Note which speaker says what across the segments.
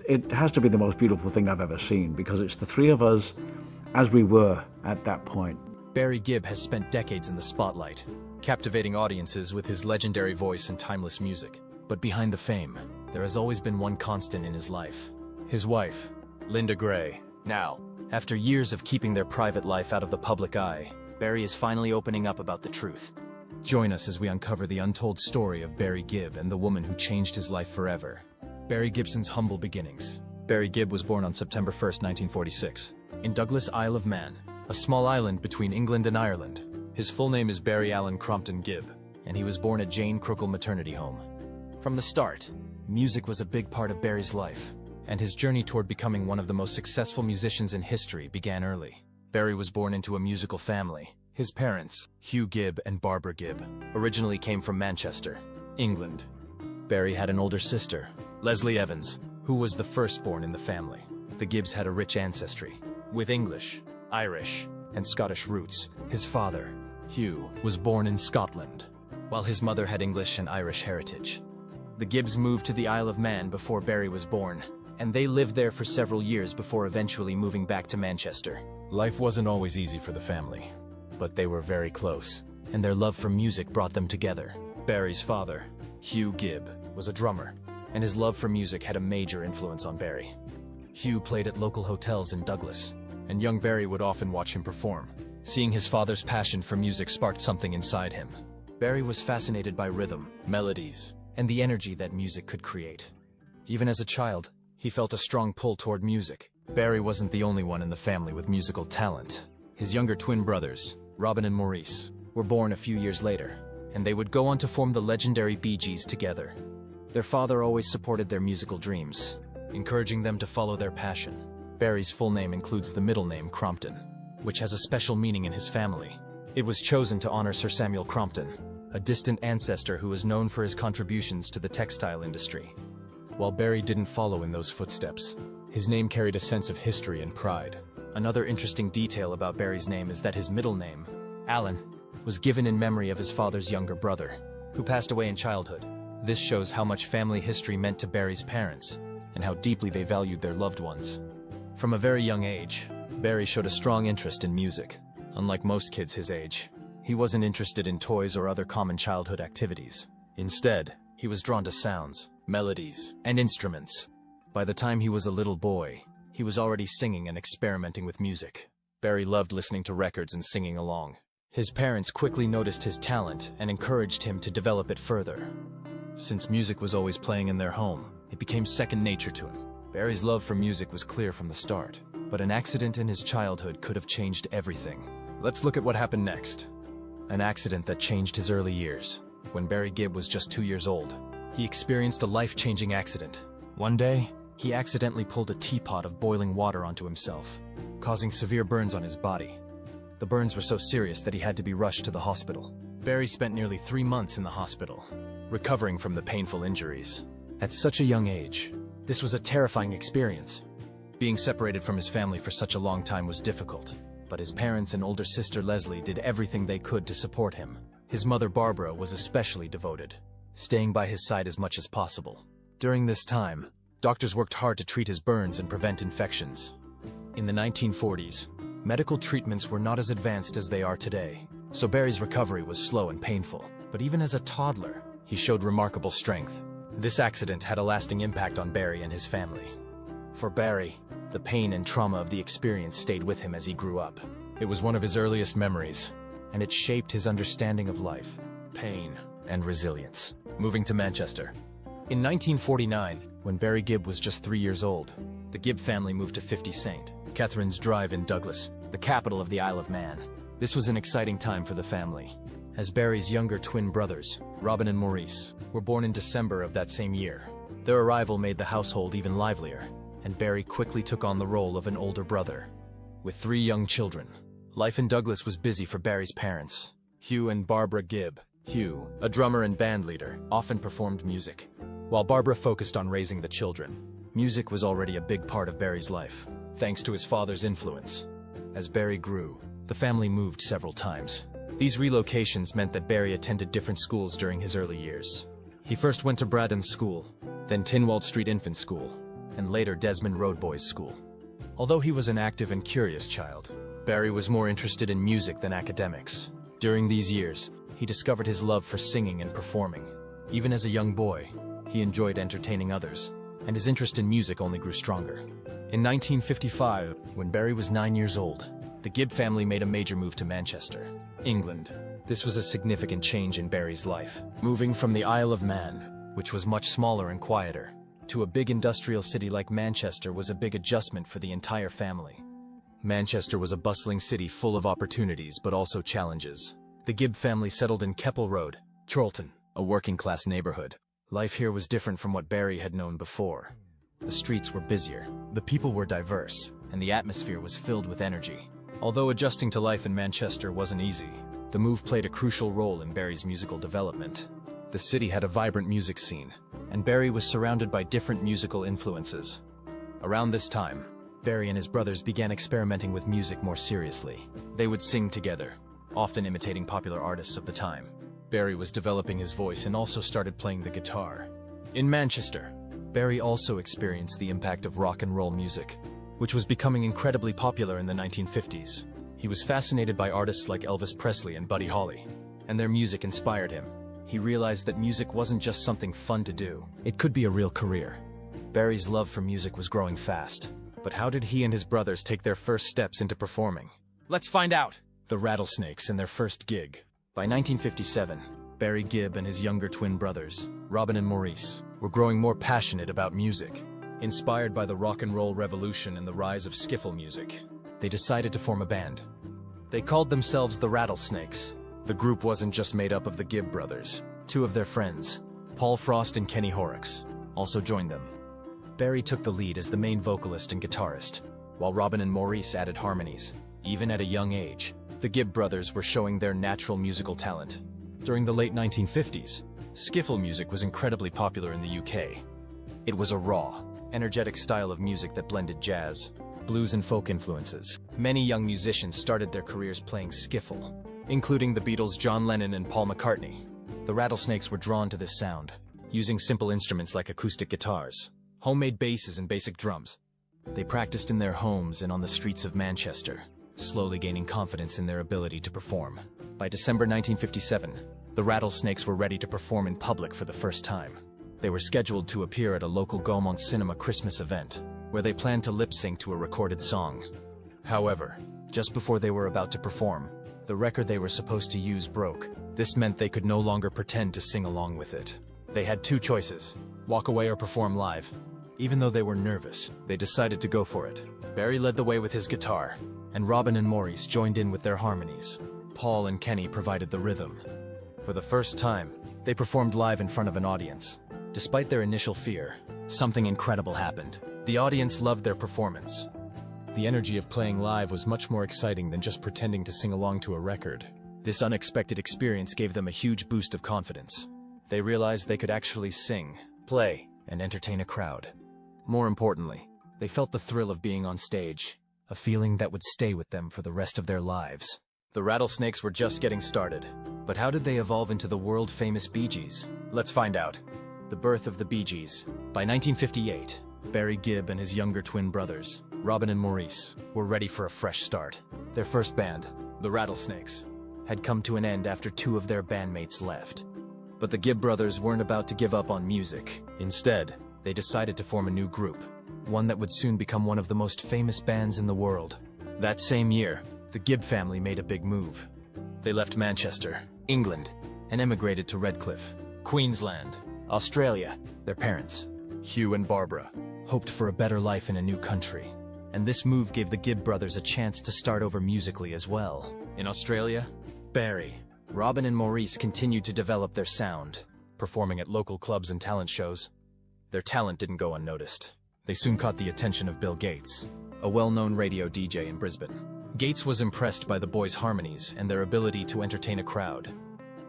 Speaker 1: it has to be the most beautiful thing I've ever seen, because it's the three of us as we were at that point.
Speaker 2: Barry Gibb has spent decades in the spotlight, captivating audiences with his legendary voice and timeless music. But behind the fame, there has always been one constant in his life: his wife, Linda Gray. Now, after years of keeping their private life out of the public eye, Barry is finally opening up about the truth. Join us as we uncover the untold story of Barry Gibb and the woman who changed his life forever. Barry Gibb's humble beginnings. Barry Gibb was born on September 1st, 1946, in Douglas, Isle of Man, a small island between England and Ireland. His full name is Barry Allen Crompton Gibb, and he was born at Jane Crookall Maternity Home. From the start, music was a big part of Barry's life, and his journey toward becoming one of the most successful musicians in history began early. Barry was born into a musical family. His parents, Hugh Gibb and Barbara Gibb, originally came from Manchester, England. Barry had an older sister, Leslie Evans, who was the firstborn in the family. The Gibbs had a rich ancestry, with English, Irish, and Scottish roots. His father, Hugh, was born in Scotland, while his mother had English and Irish heritage. The Gibbs moved to the Isle of Man before Barry was born, and they lived there for several years before eventually moving back to Manchester. Life wasn't always easy for the family, but they were very close, and their love for music brought them together. Barry's father, Hugh Gibb, was a drummer, and his love for music had a major influence on Barry. Hugh played at local hotels in Douglas, and young Barry would often watch him perform. Seeing his father's passion for music sparked something inside him. Barry was fascinated by rhythm, melodies, and the energy that music could create. Even as a child, he felt a strong pull toward music. Barry wasn't the only one in the family with musical talent. His younger twin brothers, Robin and Maurice, were born a few years later, and they would go on to form the legendary Bee Gees together. Their father always supported their musical dreams, encouraging them to follow their passion. Barry's full name includes the middle name Crompton, which has a special meaning in his family. It was chosen to honor Sir Samuel Crompton, a distant ancestor who was known for his contributions to the textile industry. While Barry didn't follow in those footsteps, his name carried a sense of history and pride. Another interesting detail about Barry's name is that his middle name, Allen, was given in memory of his father's younger brother, who passed away in childhood. This shows how much family history meant to Barry's parents, and how deeply they valued their loved ones. From a very young age, Barry showed a strong interest in music. Unlike most kids his age, he wasn't interested in toys or other common childhood activities. Instead, he was drawn to sounds, melodies, and instruments. By the time he was a little boy, he was already singing and experimenting with music. Barry loved listening to records and singing along. His parents quickly noticed his talent and encouraged him to develop it further. Since music was always playing in their home, it became second nature to him. Barry's love for music was clear from the start, but an accident in his childhood could have changed everything. Let's look at what happened next. An accident that changed his early years. When Barry Gibb was just 2 years old, he experienced a life-changing accident. One day, he accidentally pulled a teapot of boiling water onto himself, causing severe burns on his body. The burns were so serious that he had to be rushed to the hospital. Barry spent nearly 3 months in the hospital, recovering from the painful injuries. At such a young age, this was a terrifying experience. Being separated from his family for such a long time was difficult, but his parents and older sister Leslie did everything they could to support him. His mother Barbara was especially devoted, staying by his side as much as possible. During this time, doctors worked hard to treat his burns and prevent infections. In the 1940s, medical treatments were not as advanced as they are today, so Barry's recovery was slow and painful. But even as a toddler, he showed remarkable strength. This accident had a lasting impact on Barry and his family. For Barry, the pain and trauma of the experience stayed with him as he grew up. It was one of his earliest memories, and it shaped his understanding of life, pain, and resilience. Moving to Manchester. In 1949, when Barry Gibb was just 3 years old, the Gibb family moved to 50 St. Catherine's Drive in Douglas, the capital of the Isle of Man. This was an exciting time for the family, as Barry's younger twin brothers, Robin and Maurice, were born in December of that same year. Their arrival made the household even livelier, and Barry quickly took on the role of an older brother. With 3 young children, life in Douglas was busy for Barry's parents, Hugh and Barbara Gibb. Hugh, a drummer and band leader, often performed music, while Barbara focused on raising the children. Music was already a big part of Barry's life, thanks to his father's influence. As Barry grew, the family moved several times. These relocations meant that Barry attended different schools during his early years. He first went to Braddon School, then Tinwald Street Infant School, and later Desmond Road Boys School. Although he was an active and curious child, Barry was more interested in music than academics. During these years, he discovered his love for singing and performing. Even as a young boy, he enjoyed entertaining others, and his interest in music only grew stronger. In 1955, when Barry was 9 years old, the Gibb family made a major move to Manchester, England. This was a significant change in Barry's life, moving from the Isle of Man, which was much smaller and quieter, to a big industrial city like Manchester was a big adjustment for the entire family. Manchester was a bustling city full of opportunities but also challenges. The Gibb family settled in Keppel Road, Chorlton, a working-class neighborhood. Life here was different from what Barry had known before. The streets were busier, the people were diverse, and the atmosphere was filled with energy. Although adjusting to life in Manchester wasn't easy, the move played a crucial role in Barry's musical development. The city had a vibrant music scene, and Barry was surrounded by different musical influences. Around this time, Barry and his brothers began experimenting with music more seriously. They would sing together, often imitating popular artists of the time. Barry was developing his voice and also started playing the guitar. In Manchester, Barry also experienced the impact of rock and roll music, which was becoming incredibly popular in the 1950s. He was fascinated by artists like Elvis Presley and Buddy Holly, and their music inspired him. He realized that music wasn't just something fun to do, it could be a real career. Barry's love for music was growing fast, but how did he and his brothers take their first steps into performing? Let's find out! The Rattlesnakes and their first gig. By 1957, Barry Gibb and his younger twin brothers, Robin and Maurice, were growing more passionate about music. Inspired by the rock and roll revolution and the rise of skiffle music, they decided to form a band. They called themselves the Rattlesnakes. The group wasn't just made up of the Gibb brothers. Two of their friends, Paul Frost and Kenny Horrocks, also joined them. Barry took the lead as the main vocalist and guitarist, while Robin and Maurice added harmonies. Even at a young age, the Gibb brothers were showing their natural musical talent. During the late 1950s, skiffle music was incredibly popular in the UK. It was a raw, energetic style of music that blended jazz, blues and folk influences. Many young musicians started their careers playing skiffle, including the Beatles' John Lennon and Paul McCartney. The Rattlesnakes were drawn to this sound, using simple instruments like acoustic guitars, homemade basses and basic drums. They practiced in their homes and on the streets of Manchester, slowly gaining confidence in their ability to perform. By December 1957, the Rattlesnakes were ready to perform in public for the first time. They were scheduled to appear at a local Gaumont Cinema Christmas event, where they planned to lip-sync to a recorded song. However, just before they were about to perform, the record they were supposed to use broke. This meant they could no longer pretend to sing along with it. They had two choices: walk away or perform live. Even though they were nervous, they decided to go for it. Barry led the way with his guitar, and Robin and Maurice joined in with their harmonies. Paul and Kenny provided the rhythm. For the first time, they performed live in front of an audience. Despite their initial fear, something incredible happened. The audience loved their performance. The energy of playing live was much more exciting than just pretending to sing along to a record. This unexpected experience gave them a huge boost of confidence. They realized they could actually sing, play, and entertain a crowd. More importantly, they felt the thrill of being on stage, a feeling that would stay with them for the rest of their lives. The Rattlesnakes were just getting started, but how did they evolve into the world-famous Bee Gees? Let's find out. The birth of the Bee Gees. By 1958, Barry Gibb and his younger twin brothers, Robin and Maurice, were ready for a fresh start. Their first band, the Rattlesnakes, had come to an end after two of their bandmates left. But the Gibb brothers weren't about to give up on music. Instead, they decided to form a new group, one that would soon become one of the most famous bands in the world. That same year, the Gibb family made a big move. They left Manchester, England, and emigrated to Redcliffe, Queensland, Australia. Their parents, Hugh and Barbara, hoped for a better life in a new country, and this move gave the Gibb brothers a chance to start over musically as well. In Australia, Barry, Robin and Maurice continued to develop their sound, performing at local clubs and talent shows. Their talent didn't go unnoticed. They soon caught the attention of Bill Gates, a well-known radio DJ in Brisbane. Gates was impressed by the boys' harmonies and their ability to entertain a crowd.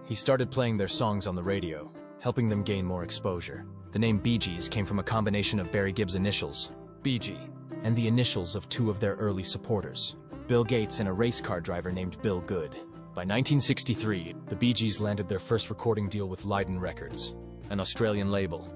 Speaker 2: He started playing their songs on the radio, helping them gain more exposure. The name Bee Gees came from a combination of Barry Gibb's initials, BG, and the initials of two of their early supporters, Bill Gates and a race car driver named Bill Good. By 1963, the Bee Gees landed their first recording deal with Lydon Records, an Australian label.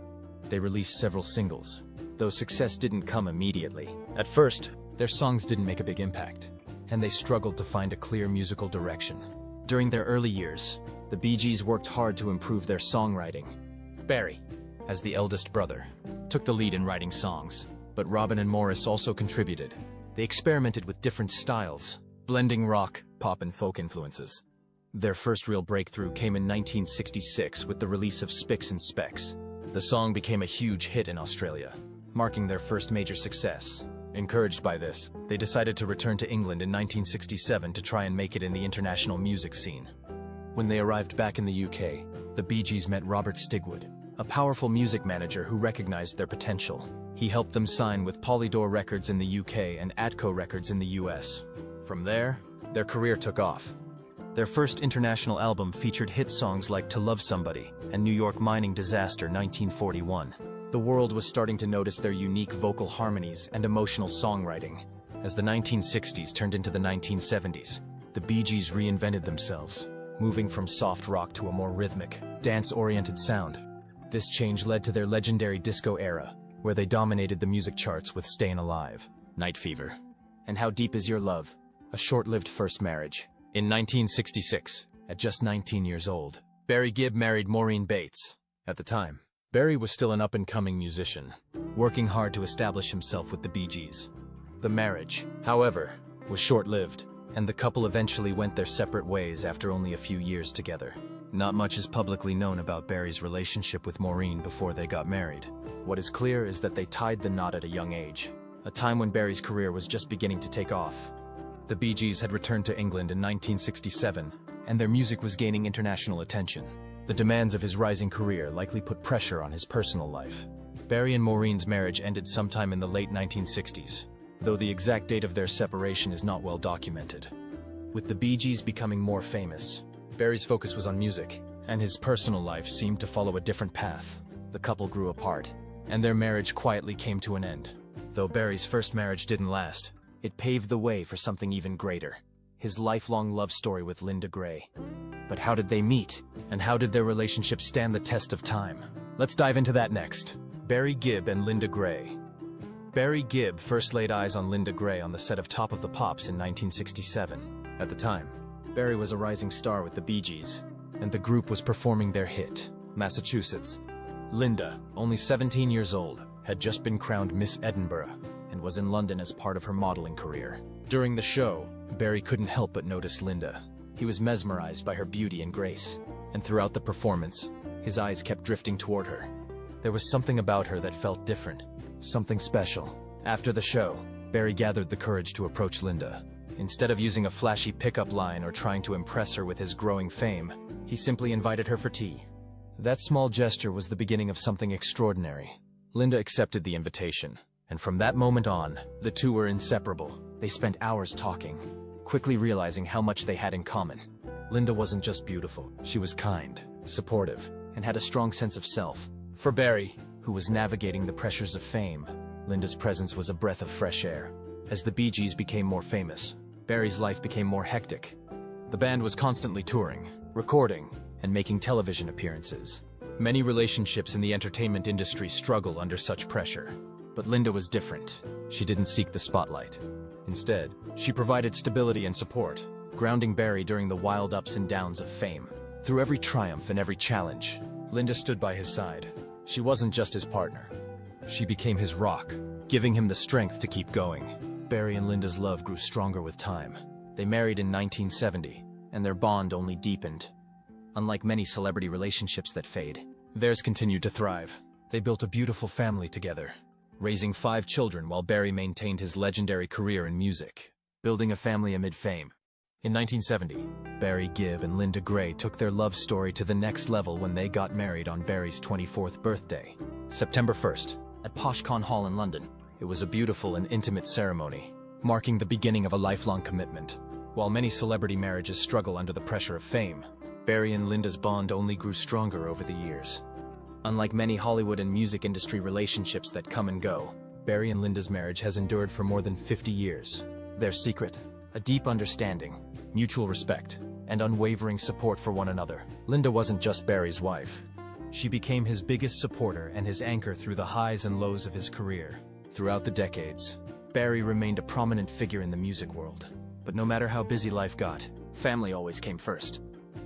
Speaker 2: They released several singles. though success didn't come immediately. At first, their songs didn't make a big impact, and they struggled to find a clear musical direction. During their early years, the Bee Gees worked hard to improve their songwriting. Barry, as the eldest brother, took the lead in writing songs, but Robin and Morris also contributed. They experimented with different styles, blending rock, pop, and folk influences. Their first real breakthrough came in 1966 with the release of Spicks and Specks. The song became a huge hit in Australia, marking their first major success. Encouraged by this, they decided to return to England in 1967 to try and make it in the international music scene. When they arrived back in the UK, the Bee Gees met Robert Stigwood, a powerful music manager who recognized their potential. He helped them sign with Polydor Records in the UK and Atco Records in the US. From there, their career took off. Their first international album featured hit songs like To Love Somebody and New York Mining Disaster 1941. The world was starting to notice their unique vocal harmonies and emotional songwriting. As the 1960s turned into the 1970s, the Bee Gees reinvented themselves, moving from soft rock to a more rhythmic, dance-oriented sound. This change led to their legendary disco era, where they dominated the music charts with Stayin' Alive, Night Fever, and How Deep Is Your Love, a short-lived first marriage. In 1966, at just 19 years old, Barry Gibb married Maureen Bates. At the time, Barry was still an up-and-coming musician, working hard to establish himself with the Bee Gees. The marriage, however, was short-lived, and the couple eventually went their separate ways after only a few years together. Not much is publicly known about Barry's relationship with Maureen before they got married. What is clear is that they tied the knot at a young age, a time when Barry's career was just beginning to take off. The Bee Gees had returned to England in 1967, and their music was gaining international attention. The demands of his rising career likely put pressure on his personal life. Barry and Maureen's marriage ended sometime in the late 1960s, though the exact date of their separation is not well documented. With the Bee Gees becoming more famous, Barry's focus was on music, and his personal life seemed to follow a different path. The couple grew apart, and their marriage quietly came to an end. Though Barry's first marriage didn't last, it paved the way for something even greater, his lifelong love story with Linda Gray. But how did they meet? And how did their relationship stand the test of time? Let's dive into that next. Barry Gibb and Linda Gray. Barry Gibb first laid eyes on Linda Gray on the set of Top of the Pops in 1967. At the time, Barry was a rising star with the Bee Gees, and the group was performing their hit, Massachusetts. Linda, only 17 years old, had just been crowned Miss Edinburgh, and was in London as part of her modeling career. During the show, Barry couldn't help but notice Linda. He was mesmerized by her beauty and grace, and throughout the performance, his eyes kept drifting toward her. There was something about her that felt different, something special. After the show, Barry gathered the courage to approach Linda. Instead of using a flashy pickup line or trying to impress her with his growing fame, he simply invited her for tea. That small gesture was the beginning of something extraordinary. Linda accepted the invitation, and from that moment on, the two were inseparable. They spent hours talking, quickly realizing how much they had in common. Linda wasn't just beautiful, she was kind, supportive, and had a strong sense of self. For Barry, who was navigating the pressures of fame, Linda's presence was a breath of fresh air. As the Bee Gees became more famous, Barry's life became more hectic. The band was constantly touring, recording, and making television appearances. Many relationships in the entertainment industry struggle under such pressure. But Linda was different. She didn't seek the spotlight. Instead, she provided stability and support, grounding Barry during the wild ups and downs of fame. Through every triumph and every challenge, Linda stood by his side. She wasn't just his partner. She became his rock, giving him the strength to keep going. Barry and Linda's love grew stronger with time. They married in 1970, and their bond only deepened. Unlike many celebrity relationships that fade, theirs continued to thrive. They built a beautiful family together, raising 5 children while Barry maintained his legendary career in music, building a family amid fame. In 1970, Barry Gibb and Linda Gray took their love story to the next level when they got married on Barry's 24th birthday, September 1st, at PoshCon Hall in London. It was a beautiful and intimate ceremony, marking the beginning of a lifelong commitment. While many celebrity marriages struggle under the pressure of fame, Barry and Linda's bond only grew stronger over the years. Unlike many Hollywood and music industry relationships that come and go, Barry and Linda's marriage has endured for more than 50 years. Their secret, a deep understanding, mutual respect, and unwavering support for one another. Linda wasn't just Barry's wife. She became his biggest supporter and his anchor through the highs and lows of his career. Throughout the decades, Barry remained a prominent figure in the music world. But no matter how busy life got, family always came first.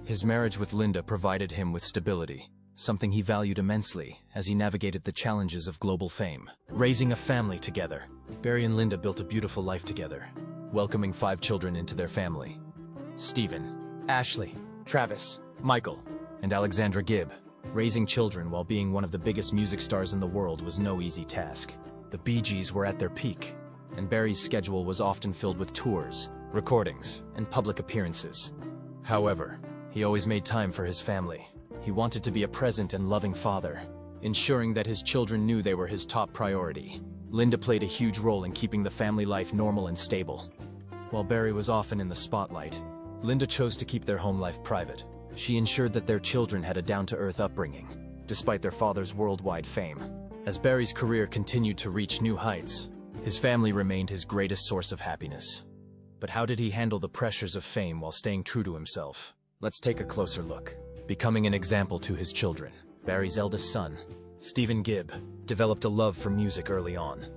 Speaker 2: His marriage with Linda provided him with stability, something he valued immensely as he navigated the challenges of global fame. Raising a family together, Barry and Linda built a beautiful life together, welcoming 5 children into their family: Stephen, Ashley, Travis, Michael, and Alexandra Gibb. Raising children while being one of the biggest music stars in the world was no easy task. The Bee Gees were at their peak, and Barry's schedule was often filled with tours, recordings, and public appearances. However, he always made time for his family. He wanted to be a present and loving father, ensuring that his children knew they were his top priority. Linda played a huge role in keeping the family life normal and stable. While Barry was often in the spotlight, Linda chose to keep their home life private. She ensured that their children had a down-to-earth upbringing, despite their father's worldwide fame. As Barry's career continued to reach new heights, his family remained his greatest source of happiness. But how did he handle the pressures of fame while staying true to himself? Let's take a closer look. Becoming an example to his children, Barry's eldest son, Stephen Gibb, developed a love for music early on.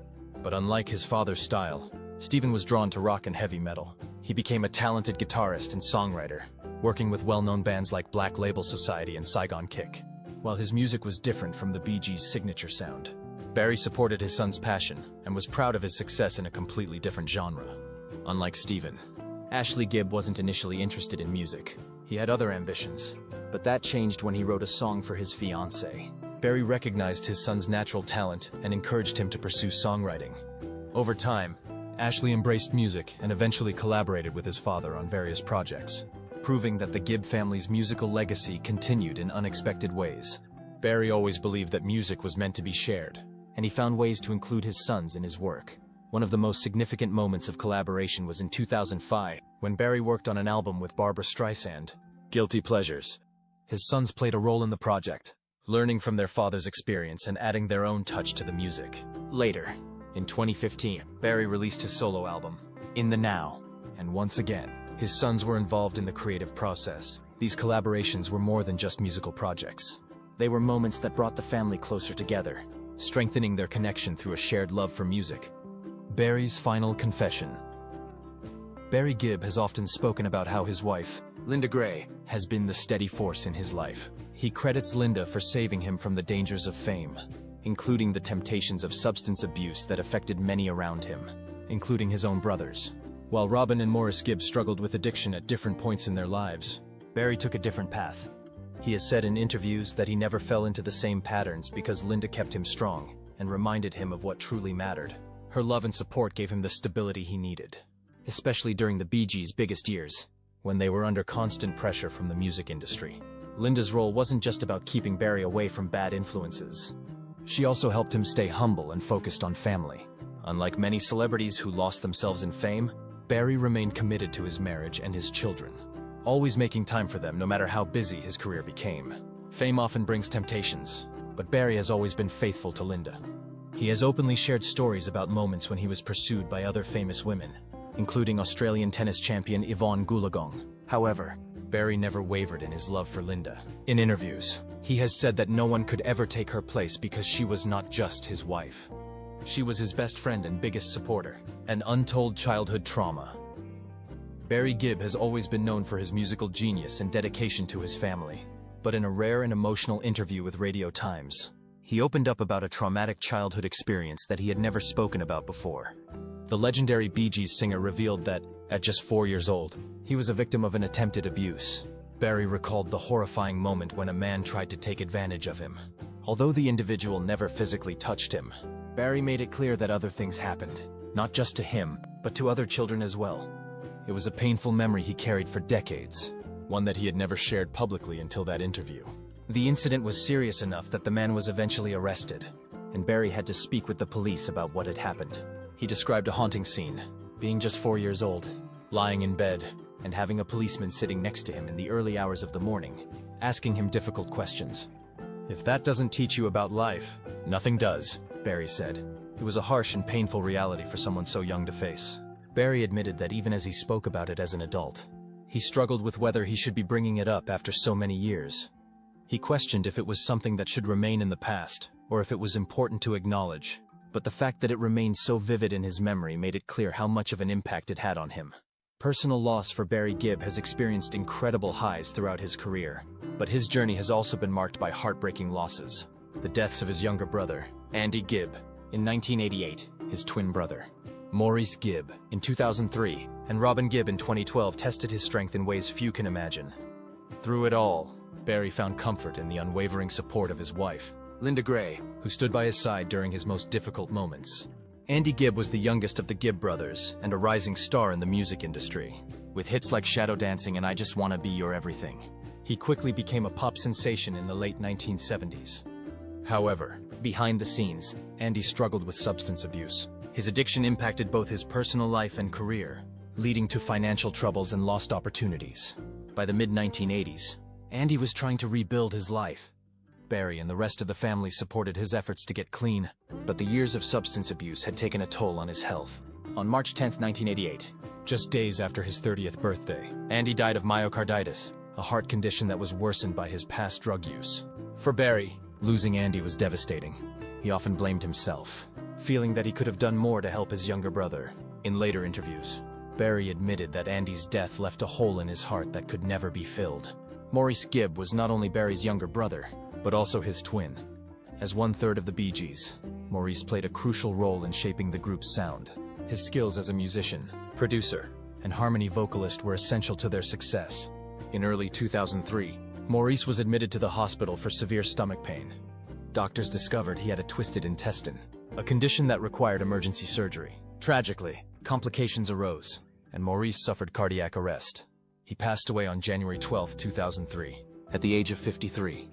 Speaker 2: But unlike his father's style, Stephen was drawn to rock and heavy metal. He became a talented guitarist and songwriter, working with well-known bands like Black Label Society and Saigon Kick. While his music was different from the Bee Gees' signature sound, Barry supported his son's passion and was proud of his success in a completely different genre. Unlike Stephen, Ashley Gibb wasn't initially interested in music. He had other ambitions, but that changed when he wrote a song for his fiancée. Barry recognized his son's natural talent and encouraged him to pursue songwriting. Over time, Ashley embraced music and eventually collaborated with his father on various projects, proving that the Gibb family's musical legacy continued in unexpected ways. Barry always believed that music was meant to be shared, and he found ways to include his sons in his work. One of the most significant moments of collaboration was in 2005, when Barry worked on an album with Barbra Streisand, Guilty Pleasures. His sons played a role in the project, learning from their father's experience and adding their own touch to the music. Later, in 2015, Barry released his solo album, In the Now, and once again, his sons were involved in the creative process. These collaborations were more than just musical projects. They were moments that brought the family closer together, strengthening their connection through a shared love for music. Barry's final confession. Barry Gibb has often spoken about how his wife, Linda Gray, has been the steady force in his life. He credits Linda for saving him from the dangers of fame, including the temptations of substance abuse that affected many around him, including his own brothers. While Robin and Morris Gibb struggled with addiction at different points in their lives, Barry took a different path. He has said in interviews that he never fell into the same patterns because Linda kept him strong and reminded him of what truly mattered. Her love and support gave him the stability he needed, especially during the Bee Gees' biggest years, when they were under constant pressure from the music industry. Linda's role wasn't just about keeping Barry away from bad influences. She also helped him stay humble and focused on family. Unlike many celebrities who lost themselves in fame, Barry remained committed to his marriage and his children, always making time for them no matter how busy his career became. Fame often brings temptations, but Barry has always been faithful to Linda. He has openly shared stories about moments when he was pursued by other famous women, including Australian tennis champion Yvonne Goolagong. However, Barry never wavered in his love for Linda. In interviews, he has said that no one could ever take her place because she was not just his wife. She was his best friend and biggest supporter. An untold childhood trauma. Barry Gibb has always been known for his musical genius and dedication to his family. But in a rare and emotional interview with Radio Times, he opened up about a traumatic childhood experience that he had never spoken about before. The legendary Bee Gees singer revealed that, at just 4 years old, he was a victim of an attempted abuse. Barry recalled the horrifying moment when a man tried to take advantage of him. Although the individual never physically touched him, Barry made it clear that other things happened, not just to him, but to other children as well. It was a painful memory he carried for decades, one that he had never shared publicly until that interview. The incident was serious enough that the man was eventually arrested, and Barry had to speak with the police about what had happened. He described a haunting scene, being just 4 years old, lying in bed, and having a policeman sitting next to him in the early hours of the morning, asking him difficult questions. "If that doesn't teach you about life, nothing does," Barry said. It was a harsh and painful reality for someone so young to face. Barry admitted that even as he spoke about it as an adult, he struggled with whether he should be bringing it up after so many years. He questioned if it was something that should remain in the past, or if it was important to acknowledge. But the fact that it remained so vivid in his memory made it clear how much of an impact it had on him. Personal loss for Barry Gibb has experienced incredible highs throughout his career, but his journey has also been marked by heartbreaking losses. The deaths of his younger brother, Andy Gibb, in 1988, his twin brother, Maurice Gibb, in 2003, and Robin Gibb in 2012 tested his strength in ways few can imagine. Through it all, Barry found comfort in the unwavering support of his wife, Linda Gray, who stood by his side during his most difficult moments. Andy Gibb was the youngest of the Gibb brothers and a rising star in the music industry. With hits like Shadow Dancing and I Just Wanna Be Your Everything, he quickly became a pop sensation in the late 1970s. However, behind the scenes, Andy struggled with substance abuse. His addiction impacted both his personal life and career, leading to financial troubles and lost opportunities. By the mid-1980s, Andy was trying to rebuild his life. Barry and the rest of the family supported his efforts to get clean, but the years of substance abuse had taken a toll on his health. On March 10, 1988, just days after his 30th birthday, Andy died of myocarditis, a heart condition that was worsened by his past drug use. For Barry, losing Andy was devastating. He often blamed himself, feeling that he could have done more to help his younger brother. In later interviews, Barry admitted that Andy's death left a hole in his heart that could never be filled. Maurice Gibb was not only Barry's younger brother, but also his twin. As one-third of the Bee Gees, Maurice played a crucial role in shaping the group's sound. His skills as a musician, producer, and harmony vocalist were essential to their success. In early 2003, Maurice was admitted to the hospital for severe stomach pain. Doctors discovered he had a twisted intestine, a condition that required emergency surgery. Tragically, complications arose, and Maurice suffered cardiac arrest. He passed away on January 12, 2003, at the age of 53.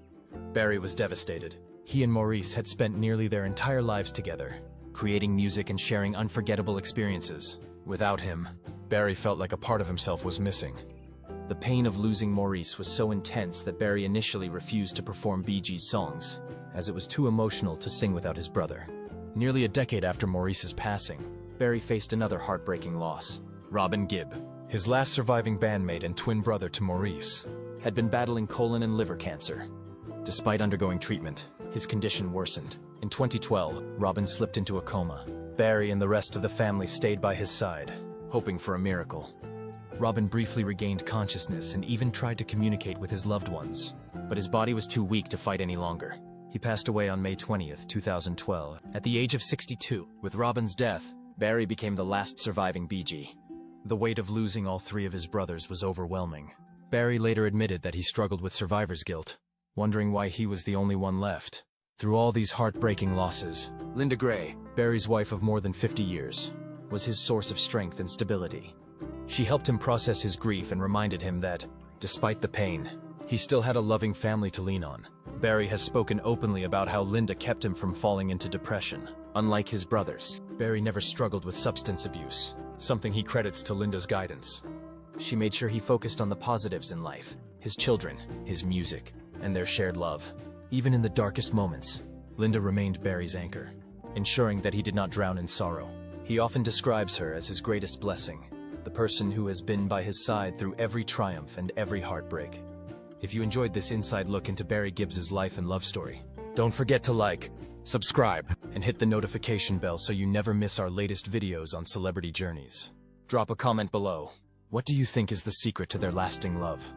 Speaker 2: Barry was devastated. He and Maurice had spent nearly their entire lives together, creating music and sharing unforgettable experiences. Without him, Barry felt like a part of himself was missing. The pain of losing Maurice was so intense that Barry initially refused to perform Bee Gees songs, as it was too emotional to sing without his brother. Nearly a decade after Maurice's passing, Barry faced another heartbreaking loss. Robin Gibb, his last surviving bandmate and twin brother to Maurice, had been battling colon and liver cancer. Despite undergoing treatment, his condition worsened. In 2012, Robin slipped into a coma. Barry and the rest of the family stayed by his side, hoping for a miracle. Robin briefly regained consciousness and even tried to communicate with his loved ones, but his body was too weak to fight any longer. He passed away on May 20th, 2012, at the age of 62. With Robin's death, Barry became the last surviving Bee Gee. The weight of losing all three of his brothers was overwhelming. Barry later admitted that he struggled with survivor's guilt, wondering why he was the only one left. Through all these heartbreaking losses, Linda Gray, Barry's wife of more than 50 years, was his source of strength and stability. She helped him process his grief and reminded him that, despite the pain, he still had a loving family to lean on. Barry has spoken openly about how Linda kept him from falling into depression. Unlike his brothers, Barry never struggled with substance abuse, something he credits to Linda's guidance. She made sure he focused on the positives in life, his children, his music, and their shared love. Even in the darkest moments, Linda remained Barry's anchor, ensuring that he did not drown in sorrow. He often describes her as his greatest blessing, the person who has been by his side through every triumph and every heartbreak. If you enjoyed this inside look into Barry Gibbs' life and love story, don't forget to like, subscribe, and hit the notification bell so you never miss our latest videos on celebrity journeys. Drop a comment below. What do you think is the secret to their lasting love?